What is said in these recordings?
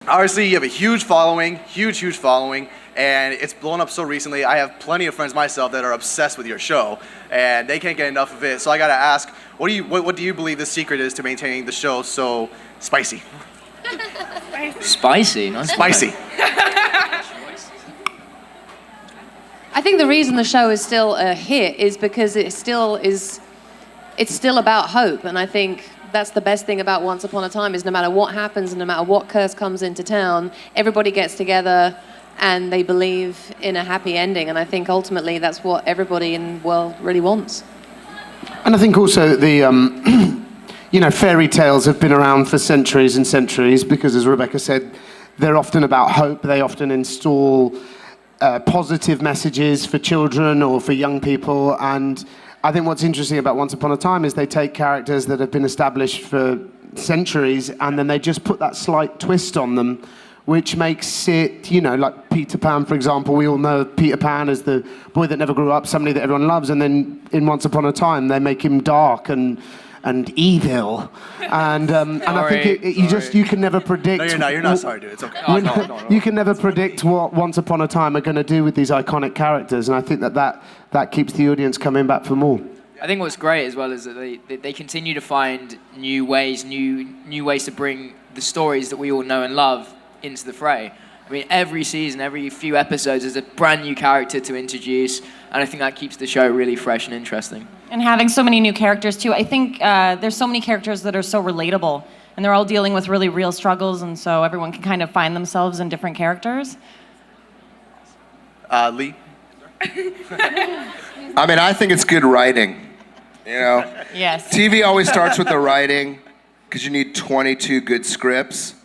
Obviously, you have a huge following, huge following, and it's blown up so recently. I have plenty of friends myself that are obsessed with your show, and they can't get enough of it. So I gotta ask, what do you believe the secret is to maintaining the show so spicy? Spicy, not spicy. I think the reason the show is still a hit is because it's still about hope, and I think that's the best thing about Once Upon a Time is no matter what happens and no matter what curse comes into town, everybody gets together and they believe in a happy ending, and I think ultimately that's what everybody in the world really wants. And I think also the fairy tales have been around for centuries and centuries because, as Rebecca said, they're often about hope. They often install positive messages for children or for young people. And I think what's interesting about Once Upon a Time is they take characters that have been established for centuries and then they just put that slight twist on them, which makes it, like Peter Pan, for example. We all know Peter Pan as the boy that never grew up, somebody that everyone loves, and then in Once Upon a Time they make him dark and evil, and I think you can never predict. No, you're not. You're not sorry, dude. It's okay. You can never predict what Once Upon a Time are going to do with these iconic characters, and I think that keeps the audience coming back for more. I think what's great as well is that they continue to find new ways to bring the stories that we all know and love into the fray. I mean, every season, every few episodes, there's a brand new character to introduce, and I think that keeps the show really fresh and interesting. And having so many new characters, too. I think there's so many characters that are so relatable, and they're all dealing with really real struggles, and so everyone can kind of find themselves in different characters. Lee? I mean, I think it's good writing, Yes. TV always starts with the writing, because you need 22 good scripts.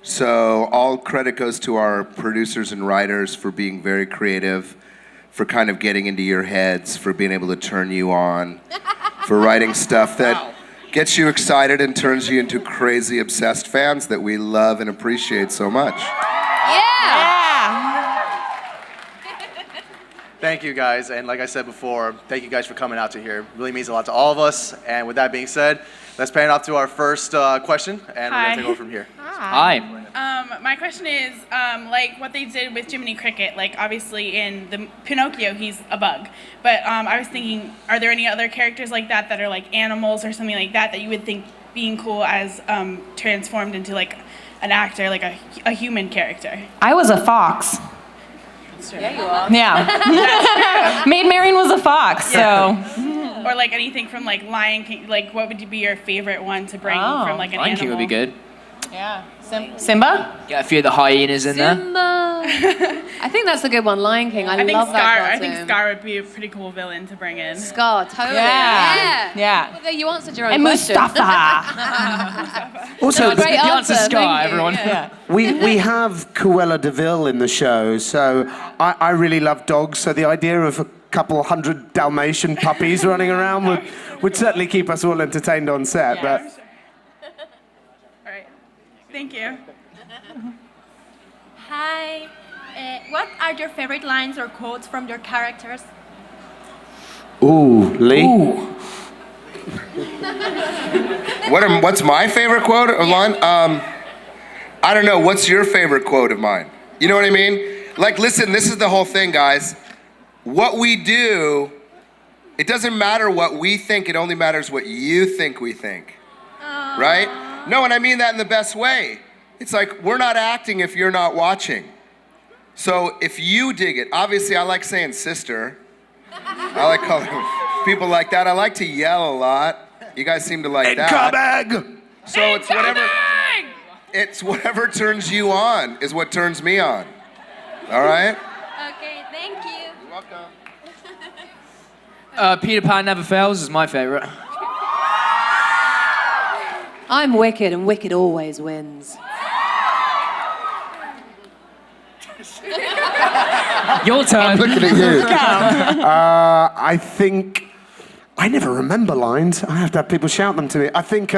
So all credit goes to our producers and writers for being very creative, for kind of getting into your heads, for being able to turn you on, for writing stuff that gets you excited and turns you into crazy obsessed fans that we love and appreciate so much. Thank you, guys. And like I said before, thank you guys for coming out to here. It really means a lot to all of us. And with that being said, let's pan it off to our first question, and we're going to take over from here. Hi. My question is, like what they did with Jiminy Cricket, like obviously in the Pinocchio, he's a bug. But I was thinking, are there any other characters like that are like animals or something like that you would think being cool as transformed into like an actor, like a human character? I was a fox. Yeah, you are. Yeah. Maid Marian was a fox, so. Or like anything from like Lion King, like what would be your favorite one to bring from like an Lion animal? King would be good. Yeah. Simba? Get a few of the hyenas in there. Simba. I think that's a good one, Lion King. I think love Scar. that cartoon. I think Scar would be a pretty cool villain to bring in. Scar, totally. Yeah. Well, you answered your own And question. Mustafa. Also, No, great The answer's answer, Scar, thank you. everyone. Yeah. we have Cruella de Vil in the show, so I really love dogs, so the idea of a couple hundred Dalmatian puppies running around would certainly keep us all entertained on set. But All right. Thank you. Hi. What are your favorite lines or quotes from your characters? ooh, Lee. What's my favorite quote or line? I don't know. What's your favorite quote of mine? You know what I mean? Like, listen, this is the whole thing, guys. What we do, it doesn't matter what we think. It only matters what you think we think. Right? No, and I mean that in the best way. It's like, we're not acting if you're not watching. So if you dig it, obviously I like saying sister. I like calling people like that. I like to yell a lot. You guys seem to like that. Incoming! So it's whatever turns you on is what turns me on. All right? Okay, thank you. You're welcome. Peter Pan Never Fails is my favorite. I'm wicked, and wicked always wins. Your turn. I'm looking at you. I think I never remember lines. I have to have people shout them to me. I think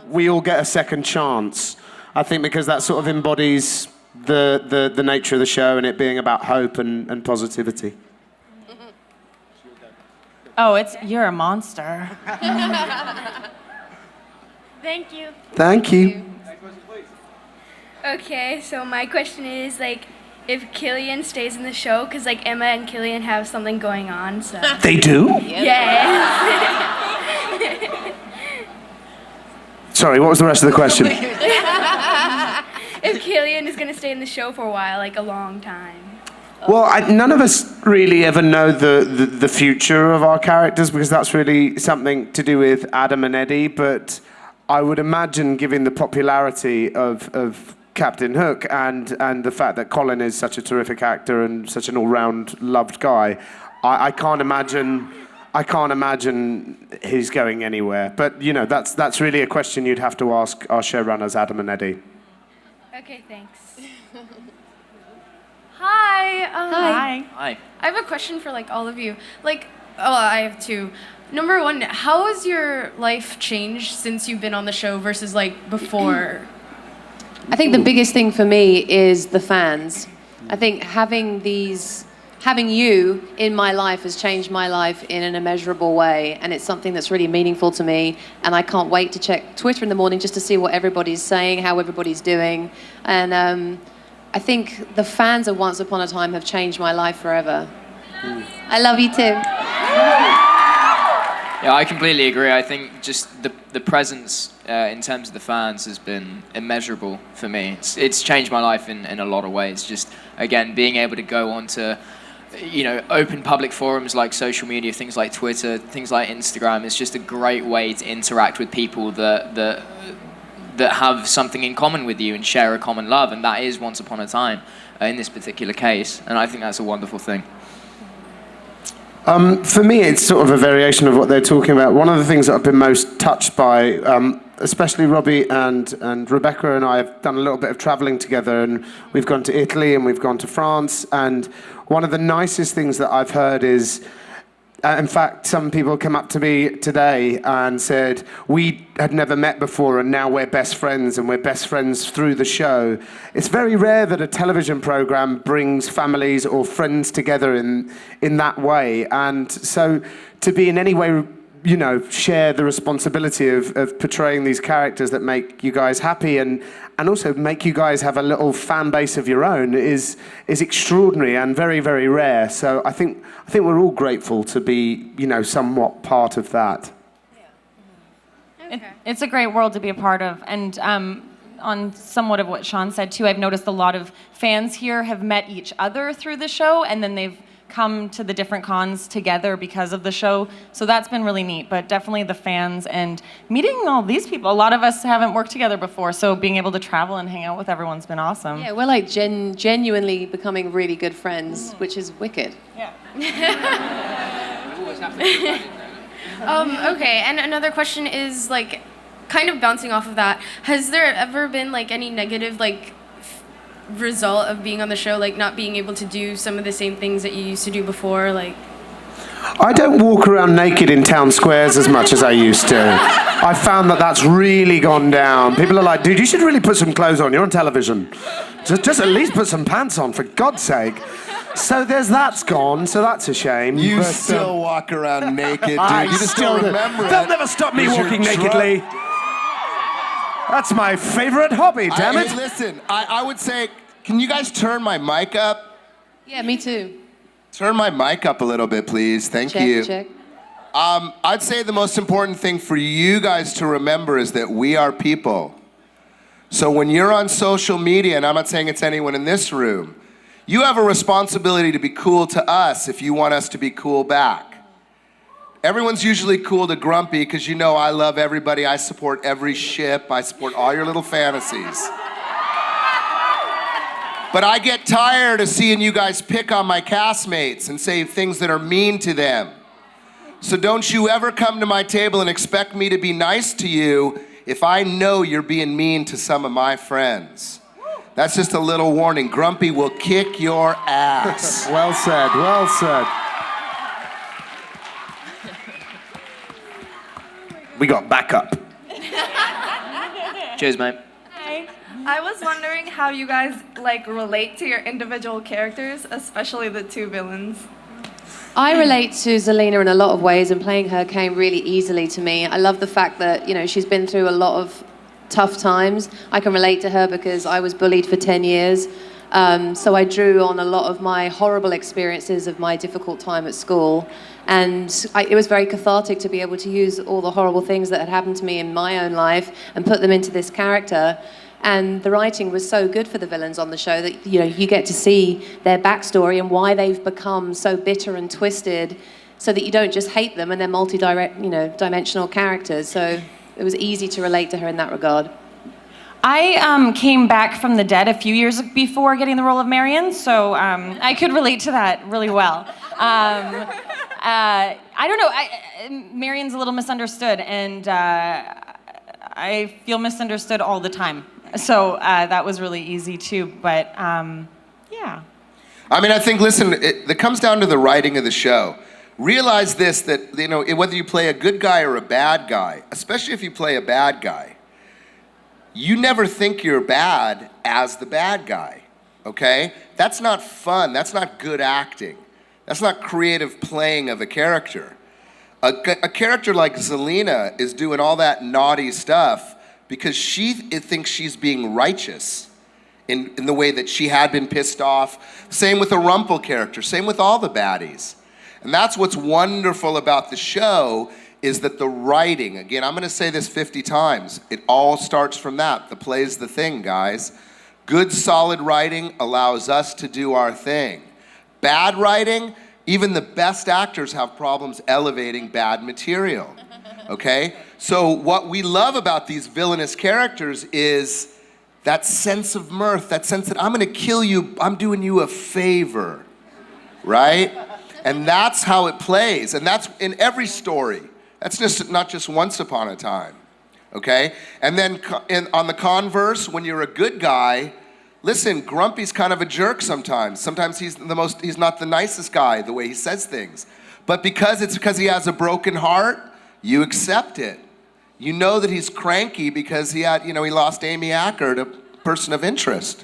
we all get a second chance. I think because that sort of embodies the nature of the show and it being about hope and positivity. Oh, you're a monster. Thank you. Thank you. Okay, so my question is like, if Killian stays in the show, because like Emma and Killian have something going on, so. They do? Yes. Sorry, what was the rest of the question? If Killian is gonna stay in the show for a while, like a long time. Well, none of us really ever know the future of our characters because that's really something to do with Adam and Eddie. But I would imagine, given the popularity of Captain Hook and the fact that Colin is such a terrific actor and such an all-round loved guy, I can't imagine he's going anywhere. But you know, that's really a question you'd have to ask our showrunners, Adam and Eddie. Okay, thanks. Hi. Hi. Hi. I have a question for like all of you. Like, I have two. Number one, how has your life changed since you've been on the show versus like before? I think the biggest thing for me is the fans. I think having you in my life has changed my life in an immeasurable way, and it's something that's really meaningful to me, and I can't wait to check Twitter in the morning just to see what everybody's saying, how everybody's doing, and I think the fans of Once Upon a Time have changed my life forever. I love you too. Yeah, I completely agree. I think just the presence in terms of the fans has been immeasurable for me. It's changed my life in a lot of ways. Just, again, being able to go onto, open public forums like social media, things like Twitter, things like Instagram. It's just a great way to interact with people that have something in common with you and share a common love, and that is Once Upon a Time in this particular case. And I think that's a wonderful thing. For me, it's sort of a variation of what they're talking about. One of the things that I've been most touched by, especially Robbie and Rebecca and I have done a little bit of traveling together, and we've gone to Italy and we've gone to France, and one of the nicest things that I've heard is, in fact, some people come up to me today and said, we had never met before and now we're best friends, and we're best friends through the show. It's very rare that a television program brings families or friends together in that way. And so to be in any way, share the responsibility of portraying these characters that make you guys happy and also make you guys have a little fan base of your own is extraordinary and very, very rare. So I think we're all grateful to be, somewhat part of that. It's a great world to be a part of. And on somewhat of what Sean said too, I've noticed a lot of fans here have met each other through the show, and then they've come to the different cons together because of the show. So that's been really neat, but definitely the fans and meeting all these people. A lot of us haven't worked together before, so being able to travel and hang out with everyone's been awesome. Yeah, we're like genuinely becoming really good friends, which is wicked. Yeah. Okay, and another question is like, kind of bouncing off of that, has there ever been like any negative result of being on the show, like not being able to do some of the same things that you used to do before? Like, I don't walk around naked in town squares as much as I used to. I found that that's really gone down. People are like, dude, you should really put some clothes on. You're on television. Just at least put some pants on, for God's sake. So that's gone, so that's a shame. You still walk around naked, dude. I You just still don't do. remember it. They'll never stop me 'cause you're walking drunk. nakedly. That's my favorite hobby, damn it. Hey, listen, I would say, can you guys turn my mic up? Yeah, me too. Turn my mic up a little bit, please. Thank you. Check. I'd say the most important thing for you guys to remember is that we are people. So when you're on social media, and I'm not saying it's anyone in this room, you have a responsibility to be cool to us if you want us to be cool back. Everyone's usually cool to Grumpy because I love everybody. I support every ship. I support all your little fantasies. But I get tired of seeing you guys pick on my castmates and say things that are mean to them. So don't you ever come to my table and expect me to be nice to you if I know you're being mean to some of my friends. That's just a little warning. Grumpy will kick your ass. Well said, well said. We got backup. Cheers, mate. Hi. I was wondering how you guys relate to your individual characters, especially the two villains. I relate to Zelina in a lot of ways, and playing her came really easily to me. I love the fact that she's been through a lot of tough times. I can relate to her because I was bullied for 10 years. So I drew on a lot of my horrible experiences of my difficult time at school. And it was very cathartic to be able to use all the horrible things that had happened to me in my own life and put them into this character. And the writing was so good for the villains on the show that, you know, you get to see their backstory and why they've become so bitter and twisted, so that you don't just hate them, and they're dimensional characters. So it was easy to relate to her in that regard. I came back from the dead a few years before getting the role of Marian, so I could relate to that really well. I don't know, Marian's a little misunderstood, and I feel misunderstood all the time. So that was really easy too, but yeah. I mean, I think, listen, it comes down to the writing of the show. Realize this, that, you know, whether you play a good guy or a bad guy, especially if you play a bad guy, you never think you're bad as the bad guy, okay? That's not fun. That's not good acting. That's not creative playing of a character. A character like Zelina is doing all that naughty stuff because she thinks she's being righteous in the way that she had been pissed off. Same with the Rumpel character. Same with all the baddies. And that's what's wonderful about the show, is that the writing, again, I'm gonna say this 50 times, it all starts from that. The play's the thing, guys. Good, solid writing allows us to do our thing. Bad writing, even the best actors have problems elevating bad material, okay? So what we love about these villainous characters is that sense of mirth, that sense that I'm gonna kill you, I'm doing you a favor, right? And that's how it plays, and that's in every story. That's just not just Once Upon a Time, okay? And then on the converse, when you're a good guy, listen, Grumpy's kind of a jerk sometimes. Sometimes he's not the nicest guy, the way he says things. But because he has a broken heart, you accept it. You know that he's cranky because he lost Amy Acker, a person of interest.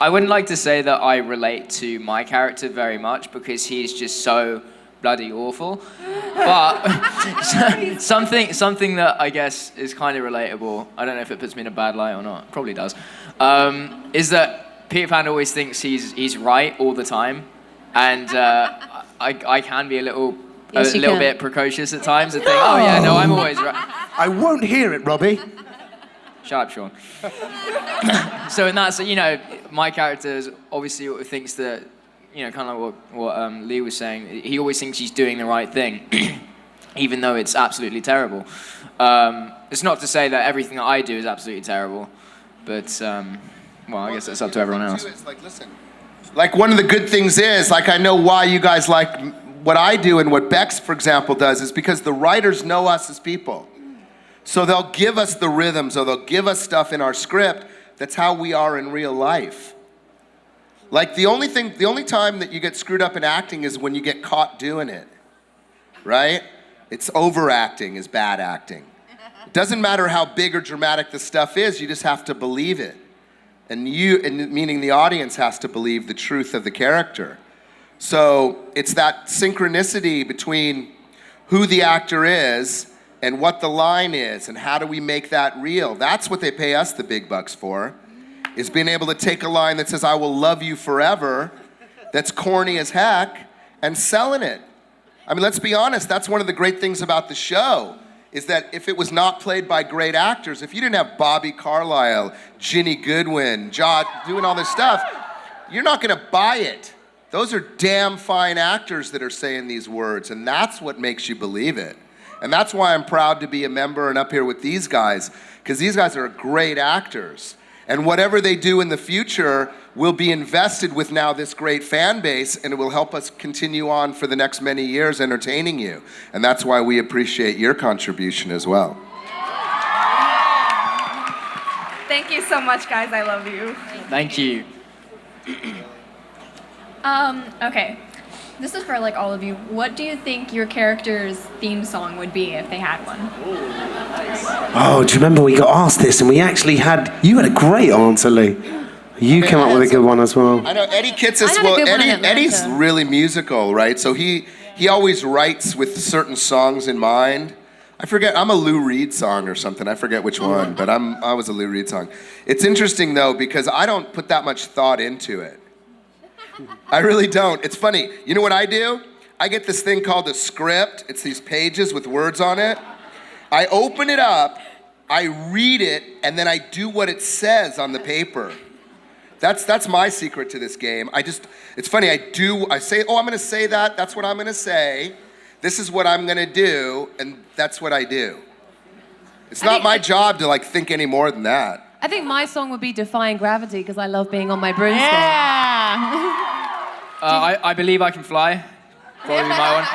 I wouldn't like to say that I relate to my character very much because he's just so bloody awful. But something that I guess is kind of relatable, I don't know if it puts me in a bad light or not, probably does, is that Peter Pan always thinks he's right all the time. And I can be a little bit precocious at times and think, oh yeah, no, I'm always right. I won't hear it, Robbie. Shut up, Sean. So in that, my character obviously thinks that, kind of what Lee was saying, he always thinks he's doing the right thing, even though it's absolutely terrible. It's not to say that everything that I do is absolutely terrible, but, I guess that's up to everyone else. Like one of the good things is, I know why you guys like what I do and what Bex, for example, does, is because the writers know us as people. So they'll give us the rhythms, or they'll give us stuff in our script that's how we are in real life. Like the only time that you get screwed up in acting is when you get caught doing it, right? It's overacting is bad acting. It doesn't matter how big or dramatic the stuff is, you just have to believe it. And meaning the audience has to believe the truth of the character. So it's that synchronicity between who the actor is and what the line is, and how do we make that real? That's what they pay us the big bucks for, is being able to take a line that says, I will love you forever, that's corny as heck, and selling it. I mean, let's be honest, that's one of the great things about the show, is that if it was not played by great actors, if you didn't have Bobby Carlyle, Ginny Goodwin, doing all this stuff, you're not gonna buy it. Those are damn fine actors that are saying these words, and that's what makes you believe it. And that's why I'm proud to be a member and up here with these guys, because these guys are great actors. And whatever they do in the future will be invested with now this great fan base, and it will help us continue on for the next many years entertaining you. And that's why we appreciate your contribution as well. Thank you so much, guys. I love you. Thank you. Okay. This is for all of you. What do you think your character's theme song would be if they had one? Oh, do you remember we got asked this and we actually you had a great answer, Lee. You came up with a good one as well. I know Eddie Kitsis, Eddie's really musical, right? So he always writes with certain songs in mind. I forget, I'm a Lou Reed song or something. I forget which one, but I was a Lou Reed song. It's interesting though, because I don't put that much thought into it. I really don't. It's funny. You know what I do? I get this thing called a script. It's these pages with words on it. I open it up, I read it, and then I do what it says on the paper. That's my secret to this game. It's funny, I say, oh, I'm gonna say that, that's what I'm gonna say. This is what I'm gonna do, and that's what I do. It's not my job to like think any more than that. I think my song would be Defying Gravity because I love being on my broomstick. Yeah. I believe I can fly. Probably my one.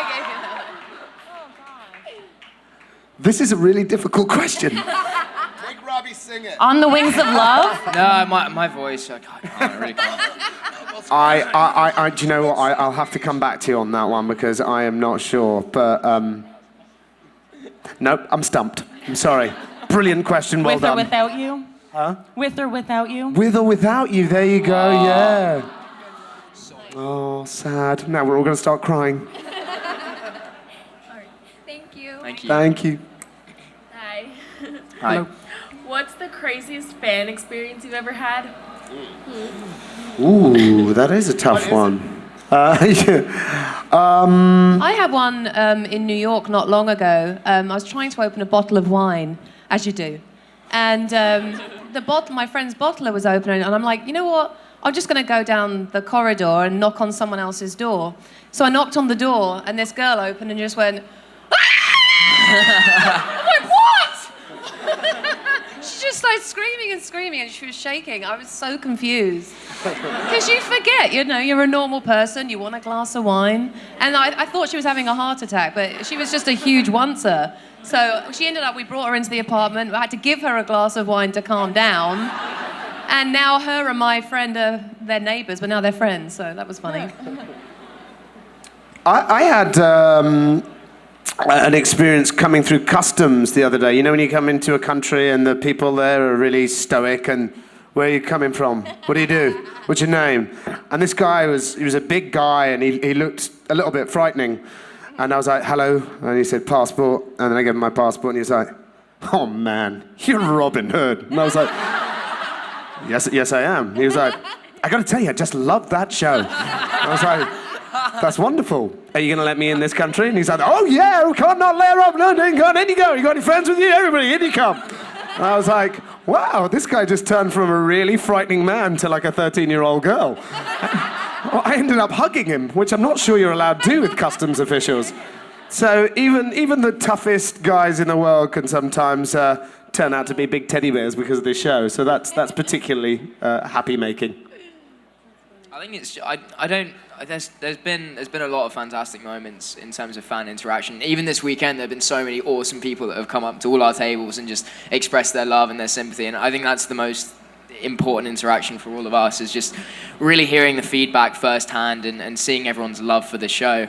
This is a really difficult question. Make Robbie sing it. On the Wings of Love? No, my voice, I really can't. Do you know what? I'll have to come back to you on that one because I am not sure. But nope, I'm stumped. I'm sorry. Brilliant question. Well done. With or without you? Huh? With or without you? With or without you. There you go. Yeah. Oh, sad. Now we're all going to start crying. Thank you. Thank you. Thank you. Hi. Hi. Hello. What's the craziest fan experience you've ever had? Ooh, that is a tough one. Yeah. I had one in New York not long ago. I was trying to open a bottle of wine, as you do. And my friend's bottler was open, and I'm like, you know what? I'm just going to go down the corridor and knock on someone else's door. So I knocked on the door, and this girl opened and just went, I'm like, what? She just started screaming and screaming, and she was shaking. I was so confused. Because you forget, you're a normal person, you want a glass of wine. And I thought she was having a heart attack, but she was just a huge oncer. So we brought her into the apartment. I had to give her a glass of wine to calm down. And now her and my friend are their neighbours, but now they're friends, so that was funny. I had an experience coming through customs the other day. You know when you come into a country and the people there are really stoic and where are you coming from? What do you do? What's your name? And this guy he was a big guy and he looked a little bit frightening. And I was like, hello. And he said, passport. And then I gave him my passport and he was like, oh man, you're Robin Hood. And I was like, yes I am. He was like, I gotta tell you, I just love that show. I was like, that's wonderful. Are you going to let me in this country? And he's like, oh yeah, we can't not let her up. No, in you go. You got any friends with you? Everybody, in you come. And I was like, wow, this guy just turned from a really frightening man to like a 13-year-old girl. Well, I ended up hugging him, which I'm not sure you're allowed to do with customs officials. So even the toughest guys in the world can sometimes turn out to be big teddy bears because of this show. So that's particularly happy making. I think it's. I don't. There's been a lot of fantastic moments in terms of fan interaction. Even this weekend, there have been so many awesome people that have come up to all our tables and just expressed their love and their sympathy. And I think that's the most important interaction for all of us, is just really hearing the feedback firsthand and seeing everyone's love for the show.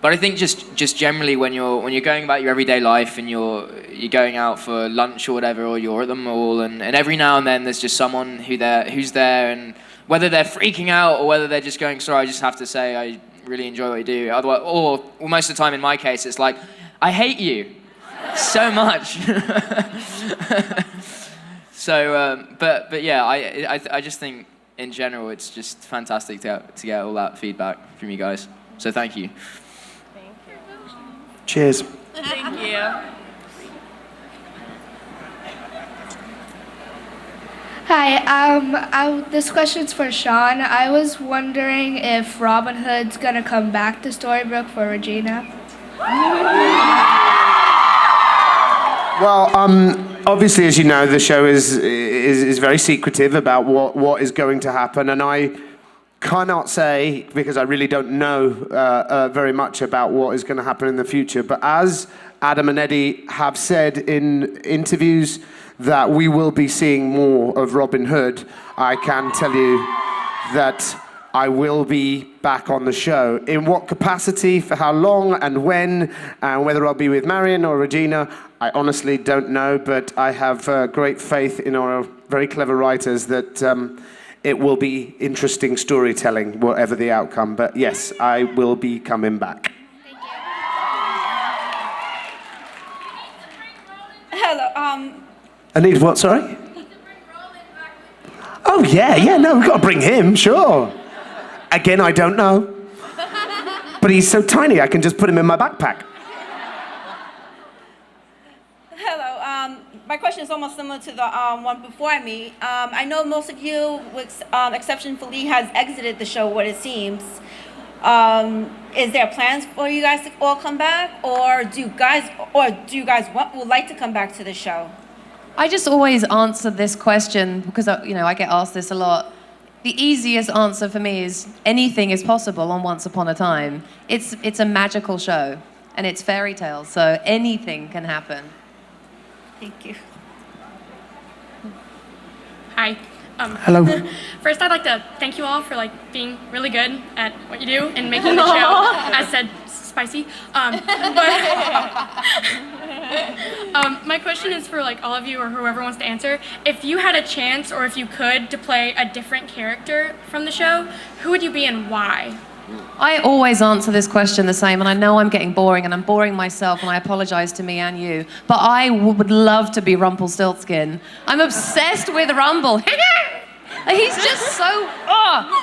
But I think just generally when you're going about your everyday life and you're going out for lunch or whatever, or you're at the mall, and every now and then there's just someone who's there, and whether they're freaking out or whether they're just going, sorry, I just have to say I really enjoy what you do. Otherwise, or most of the time in my case, it's like, I hate you so much. So, but yeah, I just think in general it's just fantastic to get all that feedback from you guys. So thank you. Thank you. Cheers. Thank you. Hi, this question's for Sean. I was wondering if Robin Hood's gonna come back to Storybrooke for Regina. Well, obviously, as you know, the show is very secretive about what is going to happen, and I cannot say, because I really don't know very much about what is going to happen in the future. But as Adam and Eddie have said in interviews that we will be seeing more of Robin Hood, I can tell you that I will be back on the show. In what capacity, for how long, and when, and whether I'll be with Marian or Regina, I honestly don't know, but I have great faith in our very clever writers that it will be interesting storytelling, whatever the outcome. But yes, I will be coming back. I need what, sorry? Oh, yeah, no, we've got to bring him, sure. Again, I don't know. But he's so tiny, I can just put him in my backpack. Hello. My question is almost similar to the one before me. I know most of you, with exception for Lee, has exited the show, what it seems. Is there plans for you guys to all come back, or do you guys would like to come back to the show? I just always answer this question because I get asked this a lot. The easiest answer for me is anything is possible on Once Upon a Time. It's a magical show, and it's fairy tales, so anything can happen. Thank you. Hi. Hello. First, I'd like to thank you all for being really good at what you do and making the show, as said, spicy. My question is for all of you or whoever wants to answer. If you had a chance or if you could to play a different character from the show, who would you be and why? I always answer this question the same, and I know I'm getting boring, and I'm boring myself, and I apologize to me and you, but I would love to be Rumpelstiltskin. I'm obsessed with Rumble. He's just so,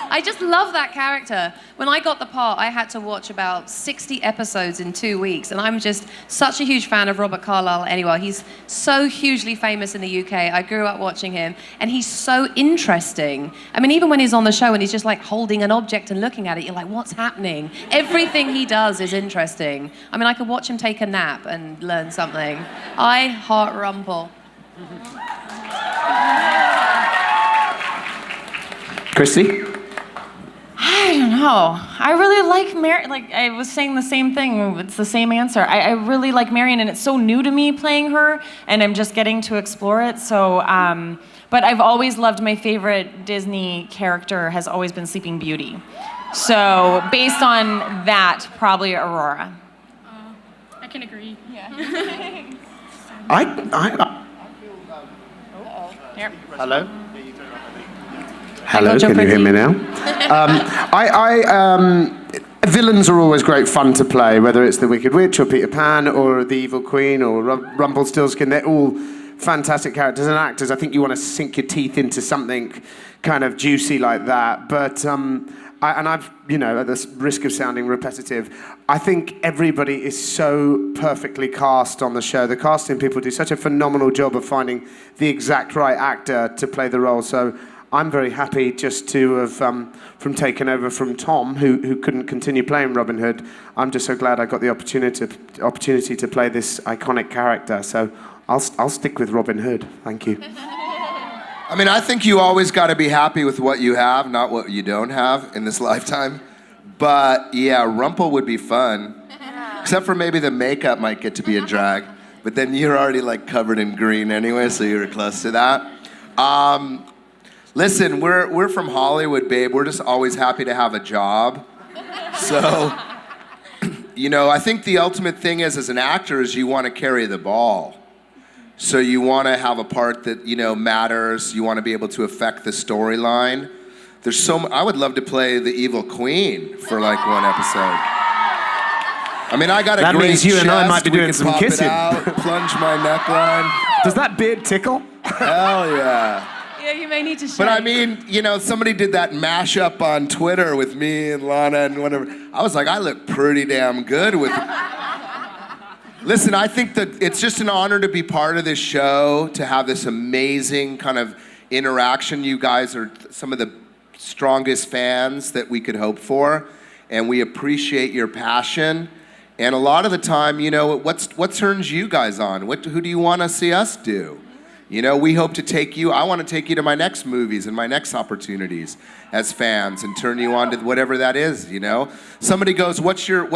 I just love that character. When I got the part, I had to watch about 60 episodes in 2 weeks, and I'm just such a huge fan of Robert Carlyle anyway. He's so hugely famous in the UK. I grew up watching him, and he's so interesting. I mean, even when he's on the show and he's just holding an object and looking at it, you're like, what's happening? Everything he does is interesting. I mean, I could watch him take a nap and learn something. I heart Rumple. Christie? I don't know. I really like Marian. I was saying the same thing. It's the same answer. I really like Marian, and it's so new to me playing her, and I'm just getting to explore it. So, but I've always loved, my favorite Disney character has always been Sleeping Beauty. So based on that, probably Aurora. I can agree. Yeah. Here. Hello? Hello, can you hear me now? Villains are always great fun to play, whether it's the Wicked Witch or Peter Pan or the Evil Queen or Rumpelstiltskin. They're all fantastic characters and actors. I think you want to sink your teeth into something kind of juicy like that. But I've, at the risk of sounding repetitive, I think everybody is so perfectly cast on the show. The casting people do such a phenomenal job of finding the exact right actor to play the role. So I'm very happy just to have from taking over from Tom, who couldn't continue playing Robin Hood. I'm just so glad I got the opportunity to play this iconic character. So I'll stick with Robin Hood. Thank you. I mean, I think you always got to be happy with what you have, not what you don't have in this lifetime. But yeah, Rumple would be fun, except for maybe the makeup might get to be a drag. But then you're already covered in green anyway, so you're close to that. Listen, we're from Hollywood, babe. We're just always happy to have a job. So, I think the ultimate thing is, as an actor, is you want to carry the ball. So you want to have a part that, matters. You want to be able to affect the storyline. I would love to play the Evil Queen for one episode. I mean, I got a that great means you chest. and I might be doing some pop kissing. It out, plunge my neckline. Does that beard tickle? Hell yeah. Yeah, you may need to shave. But I mean, somebody did that mashup on Twitter with me and Lana and whatever. I was like, I look pretty damn good with. Listen, I think that it's just an honor to be part of this show, to have this amazing kind of interaction. You guys are some of the strongest fans that we could hope for, and we appreciate your passion. And a lot of the time, what turns you guys on? Who do you want to see us do? We hope to I want to take you to my next movies and my next opportunities as fans and turn you on to whatever that is, Somebody goes, what's your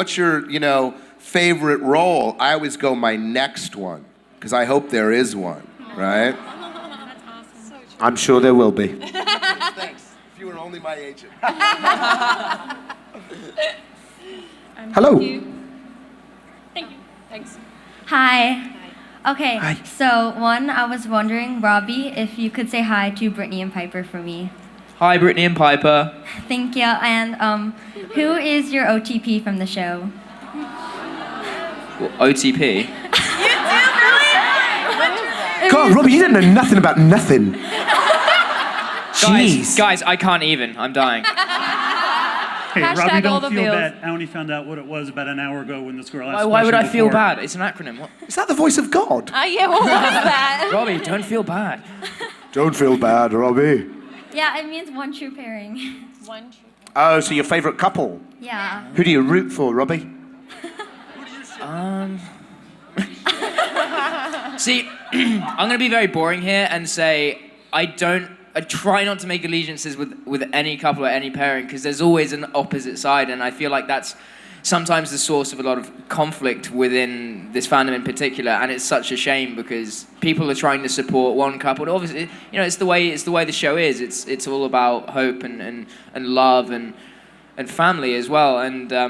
favorite role? I always go, my next one, because I hope there is one, right? That's awesome. I'm sure there will be. Thanks. If you were only my agent. Hello. Thank you. Thanks. Hi. Okay, Hi. So I was wondering, Robbie, if you could say hi to Brittany and Piper for me. Hi, Brittany and Piper. Thank you. And who is your OTP from the show? Well, OTP? It God, Robbie, you don't know nothing about nothing. Jeez. Guys, I can't even. I'm dying. Hey, Hashtag Robbie, all don't the feel feels. bad. I only found out what it was about an hour ago when this girl asked. Why would I question feel before. bad? It's an acronym. What? Is that the voice of God? Yeah, what was that? Robbie, don't feel bad. Don't feel bad, Robbie. Yeah, it means one true pairing. One true. Oh, so your favourite couple? Yeah. Who do you root for, Robbie? See, I'm going to be very boring here and say I try not to make allegiances with any couple or any pairing because there's always an opposite side, and I feel like that's sometimes the source of a lot of conflict within this fandom in particular, and it's such a shame because people are trying to support one couple. Obviously, you know, it's the way the show is. It's all about hope and love and family as well. And I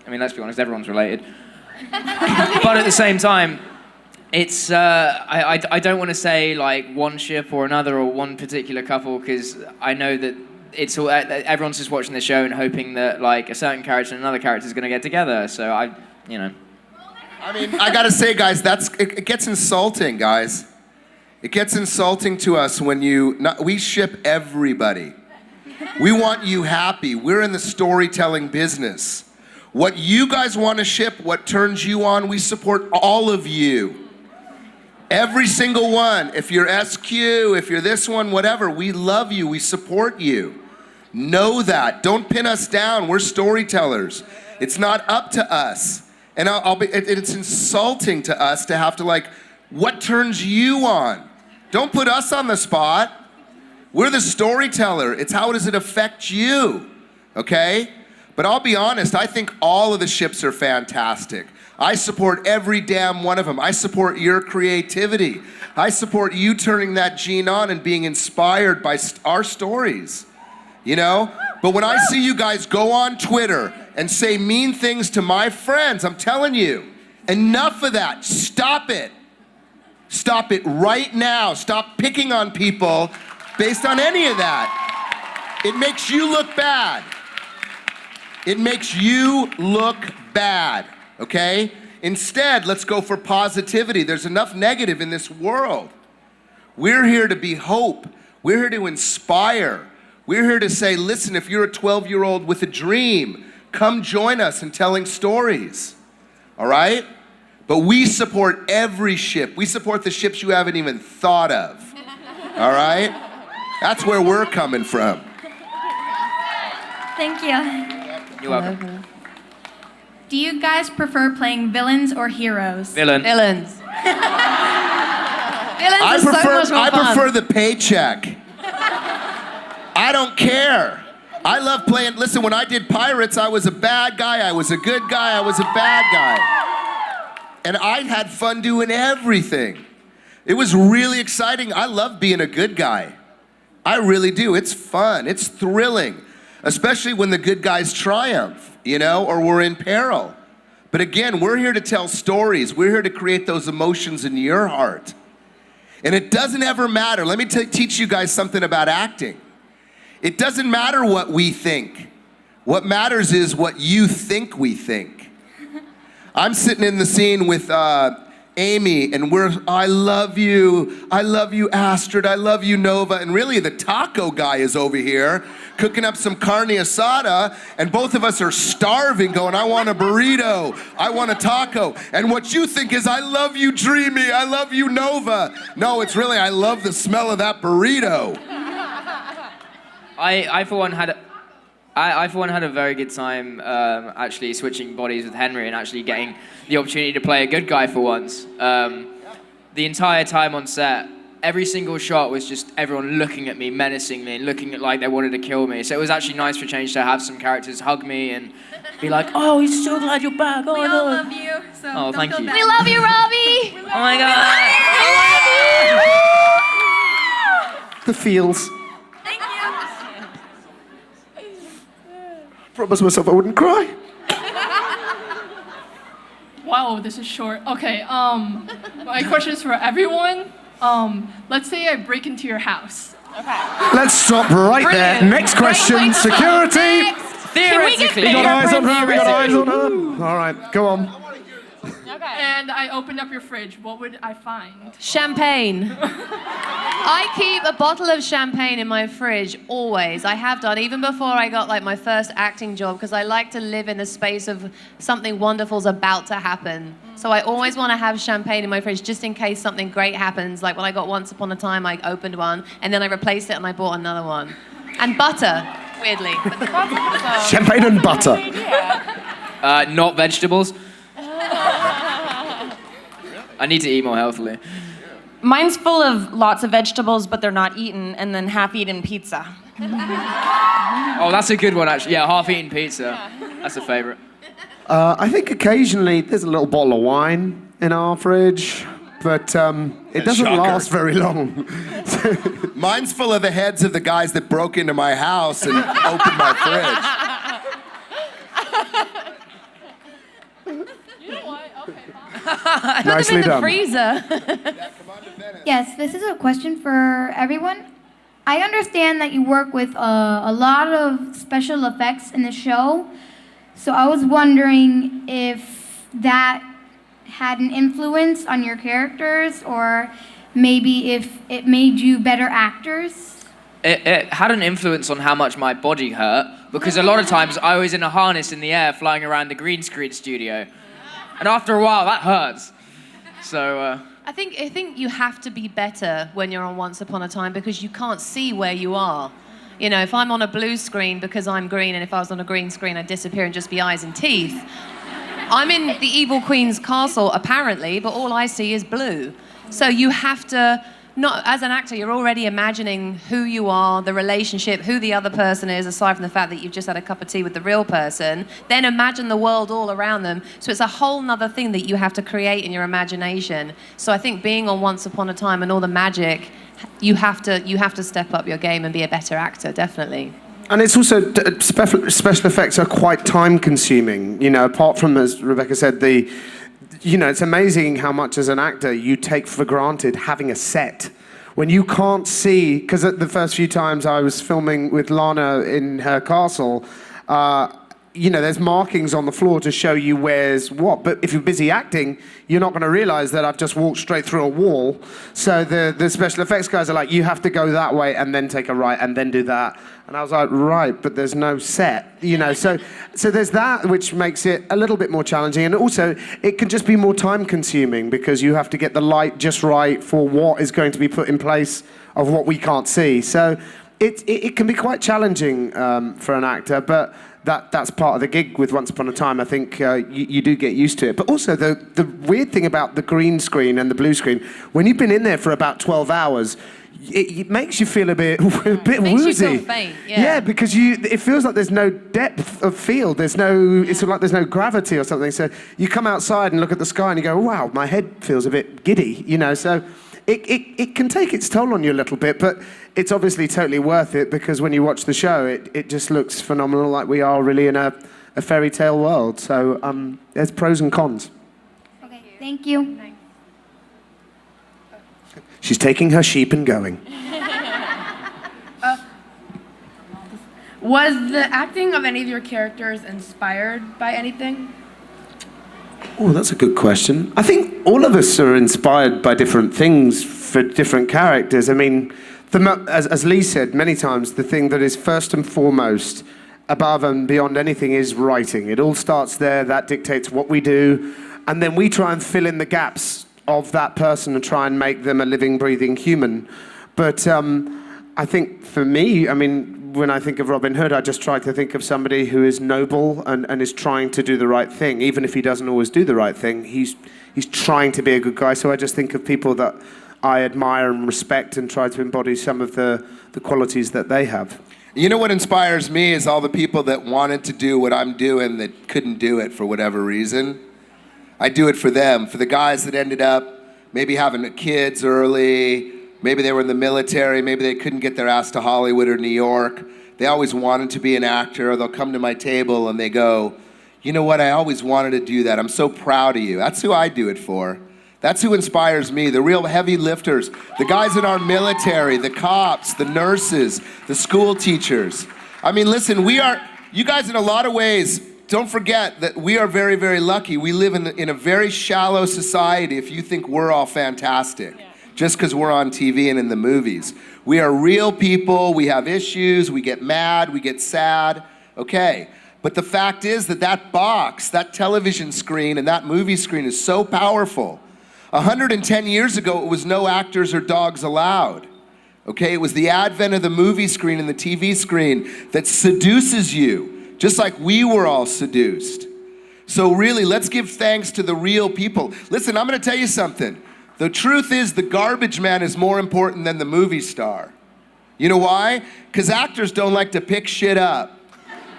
mean, let's be honest, everyone's related. But at the same time, it's I don't want to say like one ship or another or one particular couple because I know that it's all everyone's just watching the show and hoping that like a certain character and another character is going to get together. So I mean, I gotta say, guys, it gets insulting, guys. It gets insulting to us when we ship everybody. We want you happy. We're in the storytelling business. What you guys want to ship, what turns you on, we support all of you. Every single one. If you're SQ, if you're this one, whatever, we love you, we support you. Know that. Don't pin us down. We're storytellers. It's not up to us. And it's insulting to us to have to what turns you on? Don't put us on the spot. We're the storyteller. It's how does it affect you, okay? But I'll be honest, I think all of the ships are fantastic. I support every damn one of them. I support your creativity. I support you turning that gene on and being inspired by our stories, you know? But when I see you guys go on Twitter and say mean things to my friends, I'm telling you, enough of that. Stop it. Stop it right now. Stop picking on people based on any of that. It makes you look bad. It makes you look bad, okay? Instead, let's go for positivity. There's enough negative in this world. We're here to be hope. We're here to inspire. We're here to say, listen, if you're a 12-year-old with a dream, come join us in telling stories, all right? But we support every ship. We support the ships you haven't even thought of, all right? That's where we're coming from. Thank you. You're welcome. Do you guys prefer playing villains or heroes? Villains. Villains are so much more fun. I prefer the paycheck. I don't care. I love playing. Listen, when I did Pirates, I was a bad guy. I was a good guy. I was a bad guy. And I had fun doing everything. It was really exciting. I love being a good guy. I really do. It's fun. It's thrilling. Especially when the good guys triumph, you know, or we're in peril. But again, we're here to tell stories. We're here to create those emotions in your heart. And it doesn't ever matter. Let me teach you guys something about acting. It doesn't matter what we think. What matters is what you think we think. I'm sitting in the scene with Amy, and I love you, Astrid, I love you, Nova, and really the taco guy is over here cooking up some carne asada, and both of us are starving, going, I want a burrito, I want a taco, and what you think is, I love you, Dreamy, I love you, Nova. No, it's really, I love the smell of that burrito. I for one had a very good time actually switching bodies with Henry and actually getting the opportunity to play a good guy for once. The entire time on set, every single shot was just everyone looking at me menacingly and looking at like they wanted to kill me. So it was actually nice for change to have some characters hug me and be like, "Oh, he's so glad you're back." Oh, we all love you. So oh, thank you. We love you, Robbie. Oh my god. The feels. Thank you. Promised myself I wouldn't cry. Wow, this is short. Okay, my question is for everyone. Let's say I break into your house. Okay. Let's stop right there. Next question, security. Theoretically. We got eyes on her, we got eyes on her. All right, go on. Okay. and I opened up your fridge, what would I find? Champagne. I keep a bottle of champagne in my fridge, always. I have done, even before I got like my first acting job, because I like to live in the space of something wonderful's about to happen. So I always want to have champagne in my fridge, just in case something great happens. Like when I got Once Upon a Time, I opened one, and then I replaced it and I bought another one. And butter, weirdly. Champagne and butter. Not vegetables. I need to eat more healthily. Mine's full of lots of vegetables, but they're not eaten, and then half-eaten pizza. Oh, that's a good one, actually. Yeah, half-eaten pizza. That's a favorite. I think occasionally there's a little bottle of wine in our fridge, but it doesn't last very long. Mine's full of the heads of the guys that broke into my house and opened my fridge. Nicely done. Freezer. Yes, this is a question for everyone. I understand that you work with a lot of special effects in the show, so I was wondering if that had an influence on your characters, or maybe if it made you better actors. It had an influence on how much my body hurt, because a lot of times I was in a harness in the air flying around the green screen studio. And after a while, that hurts. So, I think you have to be better when you're on Once Upon a Time, because you can't see where you are. You know, if I'm on a blue screen because I'm green, and if I was on a green screen, I'd disappear and just be eyes and teeth. I'm in the Evil Queen's castle, apparently, but all I see is blue. So you have to, not as an actor, you're already imagining who you are, the relationship, who the other person is, aside from the fact that you've just had a cup of tea with the real person. Then imagine the world all around them. So it's a whole nother thing that you have to create in your imagination. So I think being on Once Upon a Time and all the magic, you have to step up your game and be a better actor, definitely. And it's also, special effects are quite time-consuming. You know, apart from, as Rebecca said, it's amazing how much as an actor you take for granted having a set. When you can't see, because the first few times I was filming with Lana in her castle, there's markings on the floor to show you where's what. But if you're busy acting, you're not going to realize that I've just walked straight through a wall. So the special effects guys are like, you have to go that way and then take a right and then do that. And I was like, right, but there's no set, So there's that, which makes it a little bit more challenging. And also, it can just be more time consuming because you have to get the light just right for what is going to be put in place of what we can't see. So it can be quite challenging for an actor, but that's part of the gig with Once Upon a Time. I think you do get used to it. But also, the weird thing about the green screen and the blue screen, when you've been in there for about 12 hours, it makes you feel a bit woozy. Makes you feel faint, yeah. Yeah, because it feels like there's no depth of field. It's like there's no gravity or something. So you come outside and look at the sky and you go, wow, my head feels a bit giddy, So it can take its toll on you a little bit, but it's obviously totally worth it because when you watch the show, it just looks phenomenal, like we are really in a fairy tale world. So there's pros and cons. Okay, thank you. She's taking her sheep and going. Was the acting of any of your characters inspired by anything? Oh, that's a good question. I think all of us are inspired by different things for different characters. I mean, as Lee said many times, the thing that is first and foremost, above and beyond anything, is writing. It all starts there. That dictates what we do. And then we try and fill in the gaps of that person and try and make them a living, breathing human. But I think for me, when I think of Robin Hood, I just try to think of somebody who is noble and is trying to do the right thing. Even if he doesn't always do the right thing, he's trying to be a good guy. So I just think of people that I admire and respect and try to embody some of the qualities that they have. You know what inspires me is all the people that wanted to do what I'm doing that couldn't do it for whatever reason. I do it for them, for the guys that ended up maybe having kids early, maybe they were in the military, maybe they couldn't get their ass to Hollywood or New York. They always wanted to be an actor, or they'll come to my table and they go, you know what, I always wanted to do that. I'm so proud of you. That's who I do it for. That's who inspires me, the real heavy lifters, the guys in our military, the cops, the nurses, the school teachers. I mean, listen, you guys in a lot of ways don't forget that we are very, very lucky. We live in a very shallow society if you think we're all fantastic, just because we're on TV and in the movies. We are real people, we have issues, we get mad, we get sad, okay. But the fact is that box, that television screen and that movie screen is so powerful. 110 years ago, it was no actors or dogs allowed. Okay, it was the advent of the movie screen and the TV screen that seduces you, just like we were all seduced. So really, let's give thanks to the real people. Listen, I'm gonna tell you something. The truth is the garbage man is more important than the movie star. You know why? Because actors don't like to pick shit up.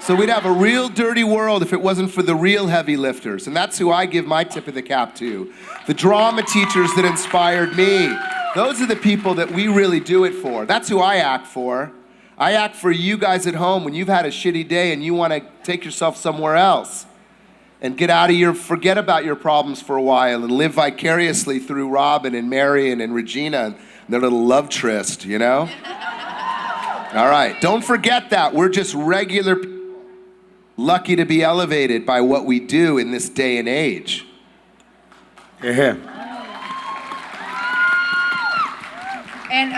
So we'd have a real dirty world if it wasn't for the real heavy lifters. And that's who I give my tip of the cap to. The drama teachers that inspired me. Those are the people that we really do it for. That's who I act for. I act for you guys at home when you've had a shitty day and you want to take yourself somewhere else and get out of forget about your problems for a while and live vicariously through Robin and Marian and Regina and their little love tryst, you know? All right, don't forget that. We're just regular people, lucky to be elevated by what we do in this day and age. Yeah. And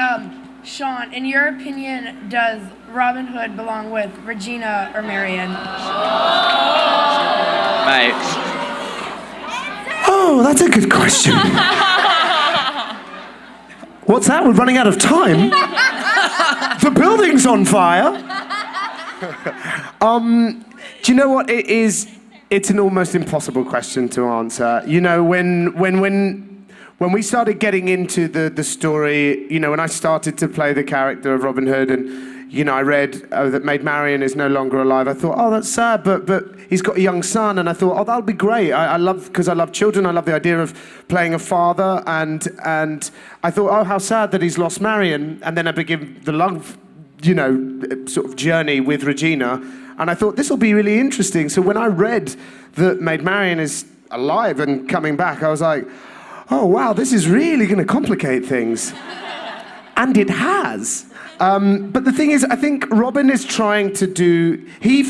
Sean, in your opinion, does Robin Hood belong with Regina or Marian? Mate. Oh, that's a good question. What's that? We're running out of time? The building's on fire. Do you know what it is? It's an almost impossible question to answer. You know, when we started getting into the story, you know, when I started to play the character of Robin Hood, and you know, I read that Maid Marian is no longer alive. I thought, oh, that's sad, but he's got a young son, and I thought, oh, that'll be great. Because I love children. I love the idea of playing a father, and I thought, oh, how sad that he's lost Marian, and then I began the love, you know, sort of journey with Regina. And I thought, this will be really interesting. So when I read that Maid Marian is alive and coming back, I was like, oh, wow, this is really going to complicate things. And it has. But the thing is, I think Robin is trying to do... He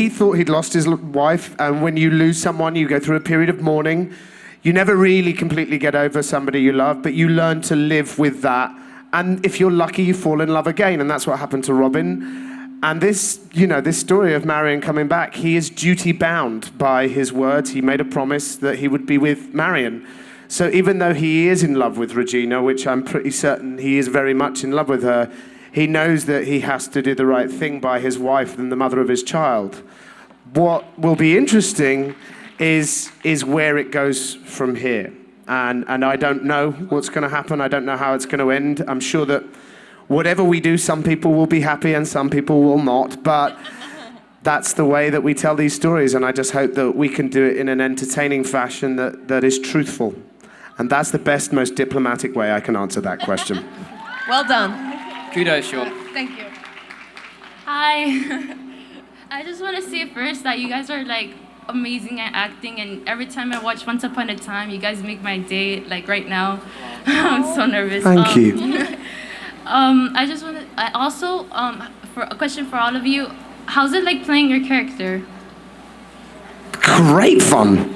thought he'd lost his wife, and when you lose someone, you go through a period of mourning. You never really completely get over somebody you love, but you learn to live with that. And if you're lucky, you fall in love again, and that's what happened to Robin. And this, you know, this story of Marian coming back, he is duty-bound by his words. He made a promise that he would be with Marian. So even though he is in love with Regina, which I'm pretty certain he is very much in love with her, he knows that he has to do the right thing by his wife and the mother of his child. What will be interesting is where it goes from here. And I don't know what's going to happen. I don't know how it's going to end. I'm sure that whatever we do, some people will be happy and some people will not, but that's the way that we tell these stories, and I just hope that we can do it in an entertaining fashion that is truthful. And that's the best, most diplomatic way I can answer that question. Well done. Kudos, Sean. Thank you. Hi. I just want to say first that you guys are like amazing at acting, and every time I watch Once Upon a Time, you guys make my day, like right now. I'm so nervous. Thank you. I just want to, I also, for a question for all of you, how's it like playing your character? Great fun.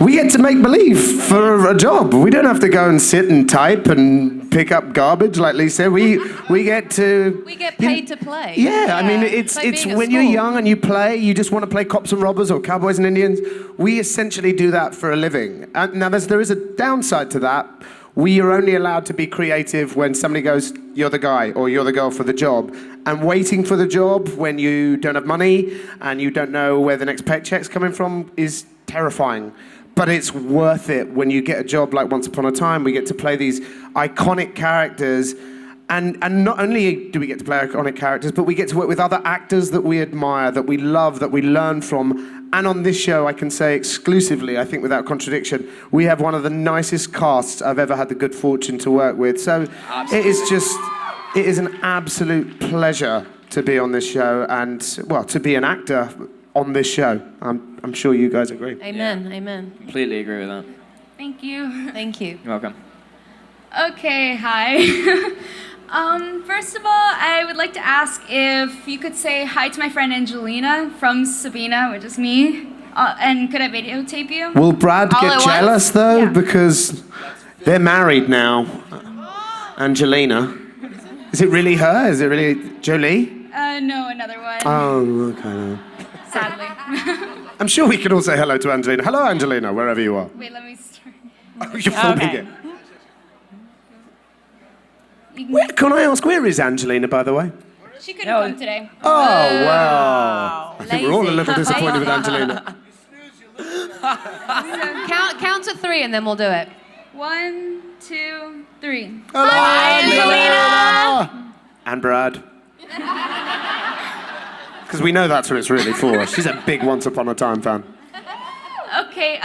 We get to make believe for a job. We don't have to go and sit and type and pick up garbage like Lee said. We get to... We get paid to play. Yeah, I mean, it's when you're young and you play, you just want to play cops and robbers or cowboys and Indians. We essentially do that for a living. Now, there is a downside to that. We are only allowed to be creative when somebody goes, you're the guy or you're the girl for the job. And waiting for the job when you don't have money and you don't know where the next paycheck's coming from is terrifying. But it's worth it when you get a job like Once Upon a Time. We get to play these iconic characters. And not only do we get to play iconic characters, but we get to work with other actors that we admire, that we love, that we learn from. And on this show, I can say exclusively, I think without contradiction, we have one of the nicest casts I've ever had the good fortune to work with. So it is an absolute pleasure to be on this show and, well, to be an actor on this show. I'm sure you guys agree. Amen, amen. Completely agree with that. Thank you. Thank you. You're welcome. Okay, hi. First of all, I would like to ask if you could say hi to my friend Angelina from Sabina, which is me. And could I videotape you? Will Brad get jealous though? Because they're married now. Angelina. Is it really her? Is it really Jolie? No, another one. Oh, okay. No. Sadly. I'm sure we can all say hello to Angelina. Hello, Angelina, wherever you are. Wait, let me start. Oh, you're filming it. Can I ask, where is Angelina, by the way? She couldn't come today. Oh, wow. I think we're all a little disappointed with Angelina. Count to 3 and then we'll do it. 1, 2, 3. Hello, Hi, Angelina! And Brad. Because we know that's what it's really for. She's a big Once Upon a Time fan. Okay,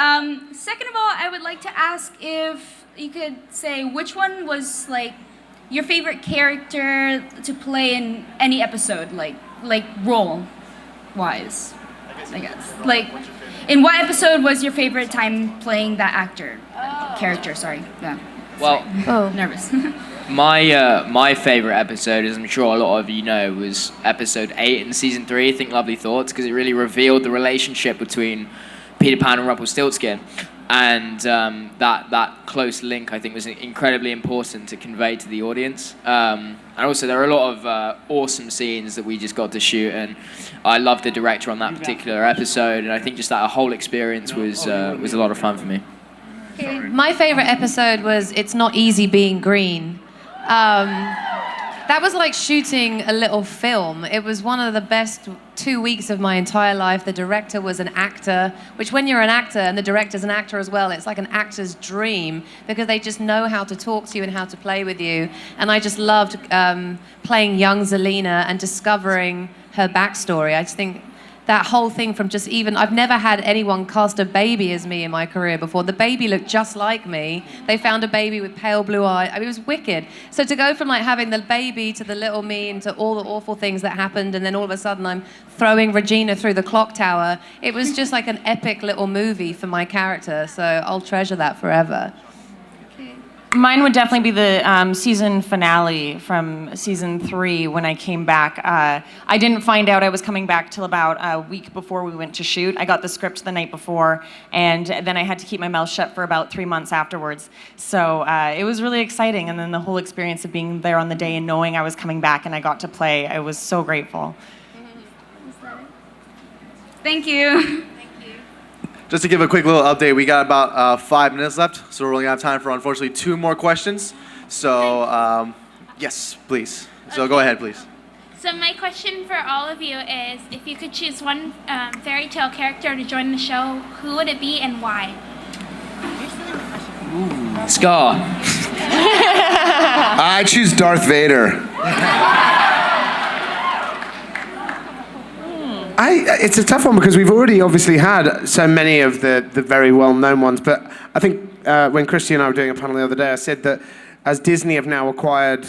second of all, I would like to ask if you could say which one was, like, your favorite character to play in any episode, like role-wise, I guess. Like, in what episode was your favorite time playing that character, sorry. Yeah. Well, nervous. my favorite episode, as I'm sure a lot of you know, was episode 8 in season 3, I think Lovely Thoughts, because it really revealed the relationship between Peter Pan and Rumpelstiltskin. And that close link, I think, was incredibly important to convey to the audience. And also, there are a lot of awesome scenes that we just got to shoot, and I loved the director on that particular episode. And I think just that whole experience was a lot of fun for me. My favorite episode was It's Not Easy Being Green. That was like shooting a little film. It was one of the best 2 weeks of my entire life. The director was an actor, which when you're an actor and the director's an actor as well, it's like an actor's dream because they just know how to talk to you and how to play with you. And I just loved playing young Zelina and discovering her backstory. I just think that whole thing from just even, I've never had anyone cast a baby as me in my career before. The baby looked just like me. They found a baby with pale blue eyes. I mean, it was wicked. So to go from like having the baby to the little me and to all the awful things that happened, and then all of a sudden I'm throwing Regina through the clock tower, it was just like an epic little movie for my character. So I'll treasure that forever. Mine would definitely be the season finale from season 3 when I came back. I didn't find out I was coming back till about a week before we went to shoot. I got the script the night before, and then I had to keep my mouth shut for about 3 months afterwards. So it was really exciting, and then the whole experience of being there on the day and knowing I was coming back and I got to play, I was so grateful. Thank you. Just to give a quick little update, we got about 5 minutes left, so we're only have time for, unfortunately, 2 more questions. So, yes, please. So go ahead, please. So my question for all of you is, if you could choose one fairy tale character to join the show, who would it be and why? Scar. I choose Darth Vader. It's a tough one because we've already obviously had so many of the very well-known ones, but I think when Christie and I were doing a panel the other day, I said that as Disney have now acquired,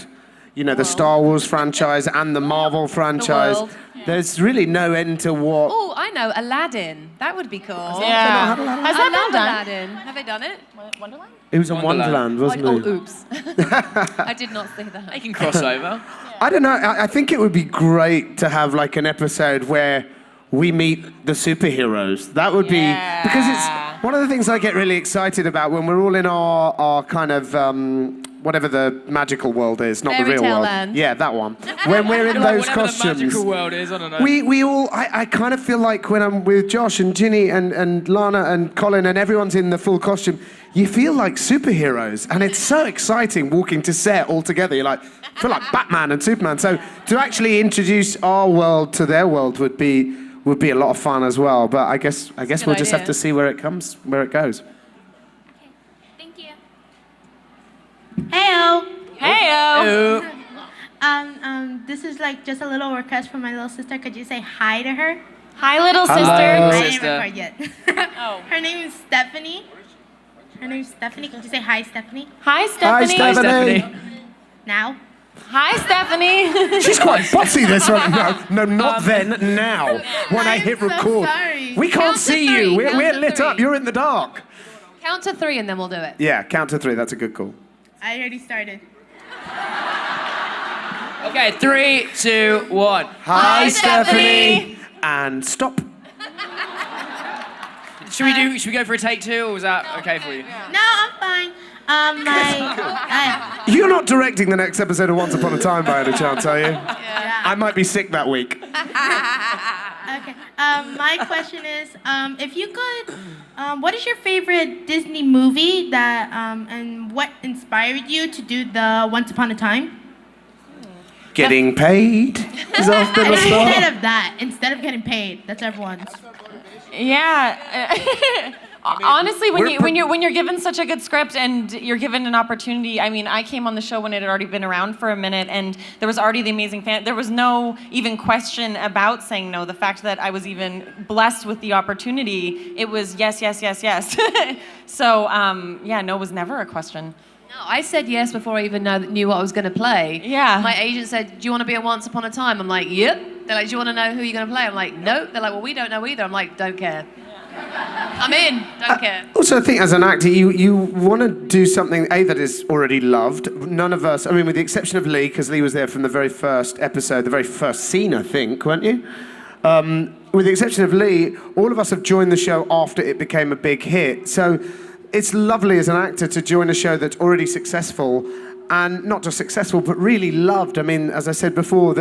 you know, the Star Wars franchise and the Marvel franchise, there's really no end to what... Oh, I know, Aladdin. That would be cool. Yeah. Has that been done? Aladdin. Have they done it? Wonderland? It was on Wonderland, wasn't it? Oh, oops. I did not see that. They can cross over. I don't know. I think it would be great to have like an episode where we meet the superheroes. That would be, because it's one of the things I get really excited about when we're all in our kind of whatever the magical world is, not the real world. Land. Yeah, that one. When we're in those costumes, the magical world is, I don't know. we all. I kind of feel like when I'm with Josh and Ginny and Lana and Colin and everyone's in the full costume, you feel like superheroes, and it's so exciting walking to set all together. You're like, I feel like Batman and Superman. So to actually introduce our world to their world would be a lot of fun as well. But I guess we'll just have to see where it goes. Thank you. Heyo. Heyo. This is like just a little request from my little sister. Could you say hi to her? Hi, little sister. I sister. didn't record yet. Her name is Stephanie. Could you say hi, Stephanie? Hi, Stephanie. Hi, Stephanie. Now? Hi, Stephanie. She's quite bossy this one. No, not then, now. When I hit record. Sorry. We can't see you. We're lit up. You're in the dark. Count to 3 and then we'll do it. Yeah, count to 3. That's a good call. I already started. Okay, 3, 2, 1. Hi, Stephanie. And stop. Should we go for a take 2, or was that okay for you? No, I'm fine. You're not directing the next episode of Once Upon a Time by any chance, are you? Yeah. I might be sick that week. Okay. My question is, if you could, what is your favorite Disney movie that, and what inspired you to do the Once Upon a Time? Getting paid is often a start. Instead of getting paid, that's everyone's. Yeah. Honestly, when you're given such a good script and you're given an opportunity, I mean, I came on the show when it had already been around for a minute, and there was already the amazing fan. There was no even question about saying no. The fact that I was even blessed with the opportunity, it was yes, yes, yes, yes. So yeah, no was never a question. No, I said yes before I even knew what I was going to play. Yeah. My agent said, "Do you want to be on Once Upon a Time?" I'm like, "Yep." They're like, "Do you want to know who you're going to play?" I'm like, "Nope." They're like, "Well, we don't know either." I'm like, "Don't care." I'm in. Don't care. Also, I think as an actor, you want to do something, A, that is already loved. None of us, I mean, with the exception of Lee, because Lee was there from the very first episode, the very first scene, I think, weren't you? With the exception of Lee, all of us have joined the show after it became a big hit. So it's lovely as an actor to join a show that's already successful, and not just successful, but really loved. I mean, as I said before,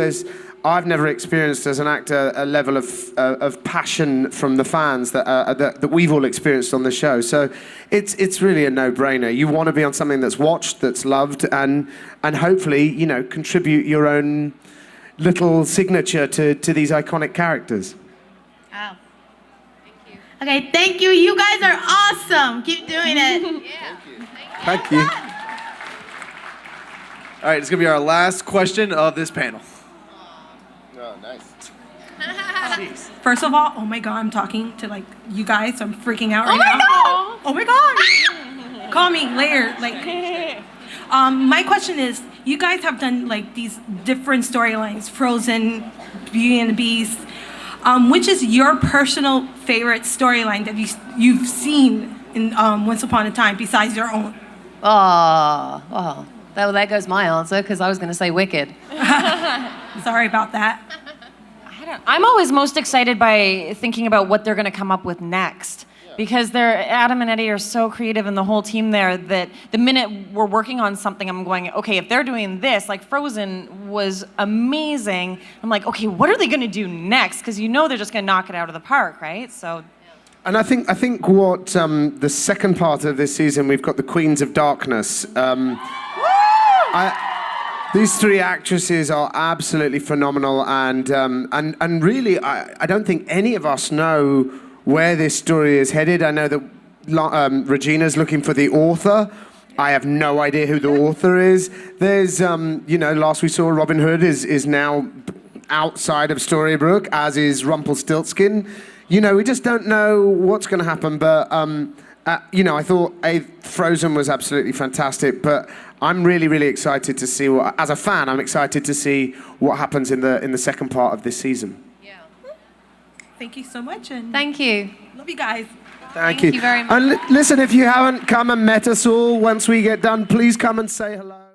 I've never experienced as an actor a level of passion from the fans that we've all experienced on the show. So it's really a no-brainer. You want to be on something that's watched, that's loved, and hopefully, contribute your own little signature to these iconic characters. Wow. Thank you. Okay, thank you. You guys are awesome. Keep doing it. Yeah. Thank you. All right, it's going to be our last question of this panel. Oh, nice. First of all, oh my God, I'm talking to you guys, so I'm freaking out right now. Oh my God! Call me later. My question is, you guys have done these different storylines, Frozen, Beauty and the Beast. Which is your personal favorite storyline that you've seen in Once Upon a Time besides your own? Oh, well, there goes my answer, because I was going to say Wicked. Sorry about that. I'm always most excited by thinking about what they're going to come up with next. Because Adam and Eddie are so creative, and the whole team there, that the minute we're working on something, I'm going, okay, if they're doing this, like Frozen was amazing. I'm like, okay, what are they going to do next? Because they're just going to knock it out of the park, right? So. And I think what the second part of this season, we've got the Queens of Darkness. These three actresses are absolutely phenomenal, and really, I don't think any of us know where this story is headed. I know that Regina's looking for the author. I have no idea who the author is. There's, last we saw, Robin Hood is now outside of Storybrooke, as is Rumpelstiltskin. We just don't know what's going to happen, but, I thought Frozen was absolutely fantastic, but I'm really, really excited to see as a fan, I'm excited to see what happens in the second part of this season. Thank you so much. And thank you. Love you guys. Thank you. Thank you very much. And listen, if you haven't come and met us all, once we get done, please come and say hello.